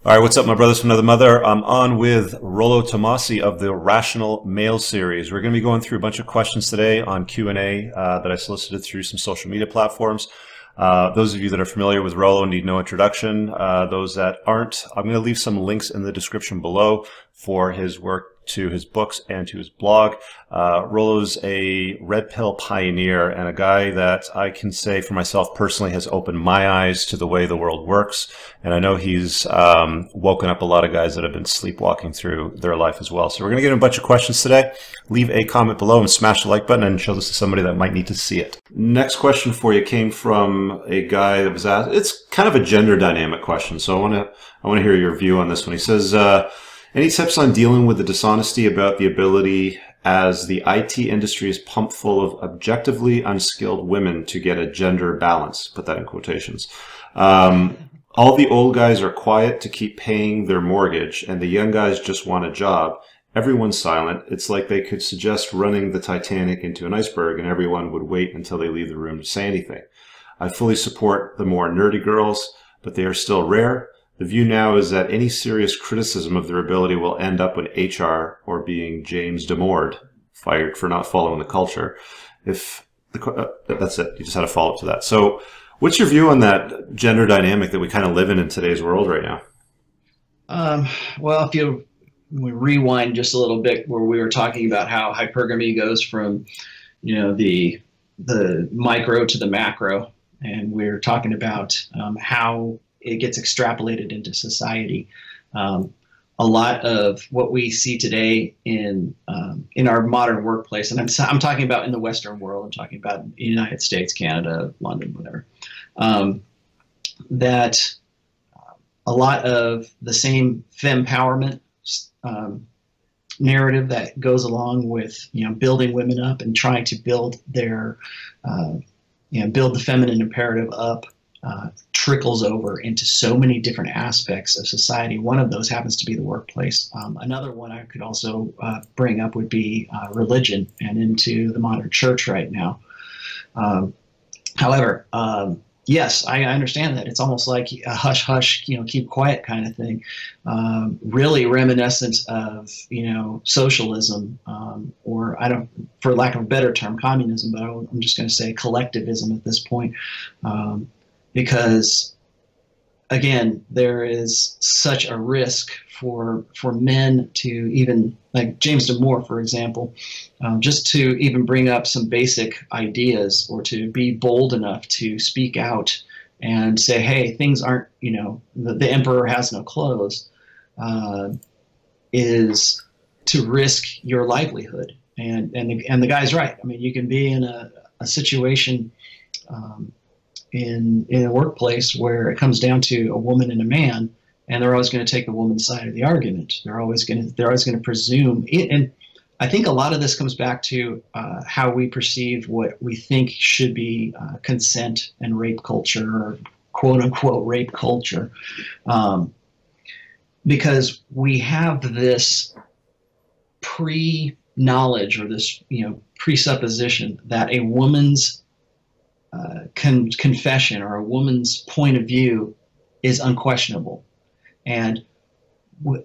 All right, what's up, my brothers from another mother? I'm on with Rollo Tomassi of the Rational Male series. We're going to be going through a bunch of questions today on Q&A that I solicited through some social media platforms. Those of you that are familiar with Rollo need no introduction. Those that aren't, I'm going to leave some links in the description below for his work, to his books and to his blog. Rollo's a red pill pioneer and a guy that I can say for myself personally has opened my eyes to the way the world works. And I know he's woken up a lot of guys that have been sleepwalking through their life as well. So we're going to get a bunch of questions today. Leave a comment below and smash the like button and show this to somebody that might need to see it. Next question for you came from a guy that was asked, it's kind of a gender dynamic question. So I want to hear your view on this one. He says, any tips on dealing with the dishonesty about the ability as the IT industry is pumped full of objectively unskilled women to get a gender balance? Put that in quotations. All the old guys are quiet to keep paying their mortgage, and the young guys just want a job. Everyone's silent. It's like they could suggest running the Titanic into an iceberg, and everyone would wait until they leave the room to say anything. I fully support the more nerdy girls, but they are still rare. The view now is that any serious criticism of their ability will end up in HR or being James Damord, fired for not following the culture. That's it. You just had a follow-up to that. So what's your view on that gender dynamic that we kind of live in today's world right now? Well, we rewind just a little bit where we were talking about how hypergamy goes from, the micro to the macro, and we're talking about how it gets extrapolated into society. A lot of what we see today in our modern workplace, and I'm talking about in the Western world, I'm talking about the United States, Canada, London, whatever, that a lot of the same fempowerment narrative that goes along with building women up and trying to build their build the feminine imperative up, trickles over into so many different aspects of society. One of those happens to be the workplace. Another one I could also bring up would be religion and into the modern church right now. However, yes, I understand that. It's almost like a hush, hush, keep quiet kind of thing. Really reminiscent of, socialism, or for lack of a better term, communism, but I'm just going to say collectivism at this point. Because, again, there is such a risk for men to even, like James Damore, for example, just to even bring up some basic ideas or to be bold enough to speak out and say, hey, things aren't, the emperor has no clothes, is to risk your livelihood. And the guy's right. I mean, you can be in a situation in a workplace where it comes down to a woman and a man, and they're always going to take the woman's side of the argument. They're always going to presume it, and I think a lot of this comes back to how we perceive what we think should be consent and rape culture, or quote unquote rape culture, because we have this pre-knowledge or this presupposition that a woman's confession or a woman's point of view is unquestionable, and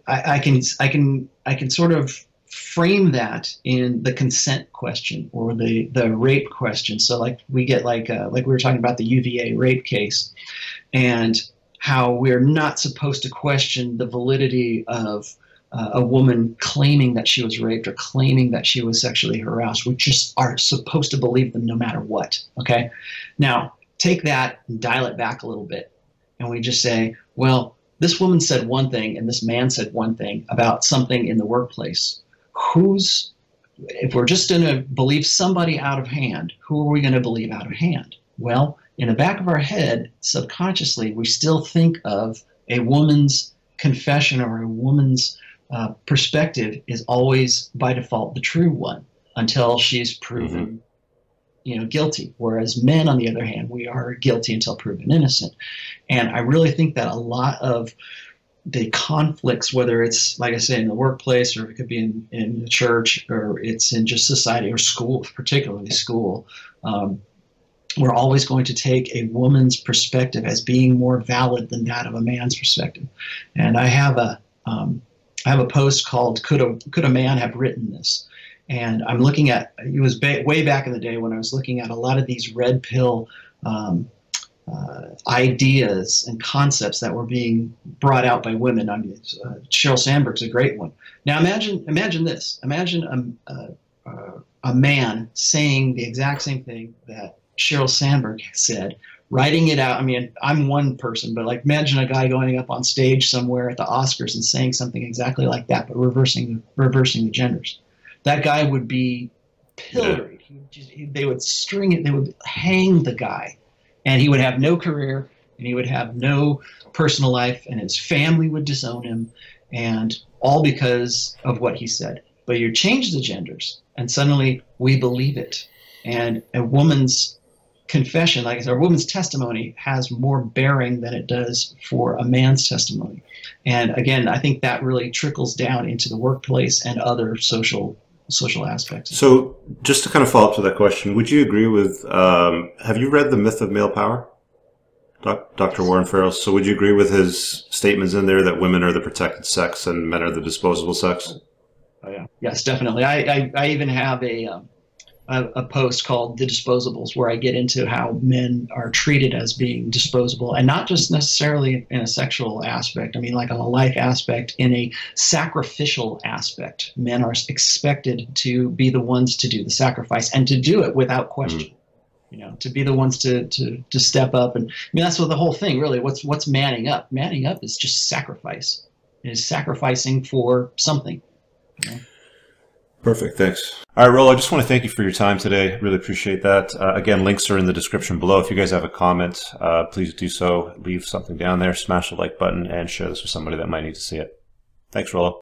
I can sort of frame that in the consent question or the rape question. So like we get like we were talking about the UVA rape case, and how we're not supposed to question the validity of a woman claiming that she was raped or claiming that she was sexually harassed. We just are supposed to believe them no matter what, okay? Now, take that and dial it back a little bit, and we just say, well, this woman said one thing and this man said one thing about something in the workplace. If we're just going to believe somebody out of hand, who are we going to believe out of hand? Well, in the back of our head, subconsciously, we still think of a woman's confession or a woman's perspective is always by default the true one until she's proven guilty, whereas men, on the other hand, we are guilty until proven innocent. And I really think that a lot of the conflicts, whether it's, like I say, in the workplace, or it could be in the church, or it's in just society or school, particularly school, we're always going to take a woman's perspective as being more valid than that of a man's perspective. And I have a post called "Could a Man Have Written This?" And I'm looking at, it was way back in the day when I was looking at a lot of these red pill ideas and concepts that were being brought out by women. I mean, Sheryl Sandberg's a great one. Now imagine this. Imagine a man saying the exact same thing that Sheryl Sandberg said, writing it out. I mean, I'm one person, but like imagine a guy going up on stage somewhere at the Oscars and saying something exactly like that, but reversing the genders. That guy would be pilloried. They would string it. They would hang the guy, and he would have no career, and he would have no personal life, and his family would disown him, and all because of what he said. But you change the genders, and suddenly we believe it. And a woman's confession, like I said, a woman's testimony has more bearing than it does for a man's testimony. And again, I think that really trickles down into the workplace and other social aspects. So just to kind of follow up to that question, would you agree with, have you read The Myth of Male Power? Dr. Warren Farrell. So would you agree with his statements in there that women are the protected sex and men are the disposable sex? Oh yeah. Yes, definitely. I even have a post called "The Disposables," where I get into how men are treated as being disposable, and not just necessarily in a sexual aspect. I mean, like on a life aspect, in a sacrificial aspect. Men are expected to be the ones to do the sacrifice and to do it without question. You know, to be the ones to step up. And I mean, that's what the whole thing really. What's manning up? Manning up is just sacrifice. It is sacrificing for something. You know? Perfect. Thanks. All right, Rollo, I just want to thank you for your time today. Really appreciate that. Again, links are in the description below. If you guys have a comment, please do so. Leave something down there, smash the like button, and share this with somebody that might need to see it. Thanks, Rollo.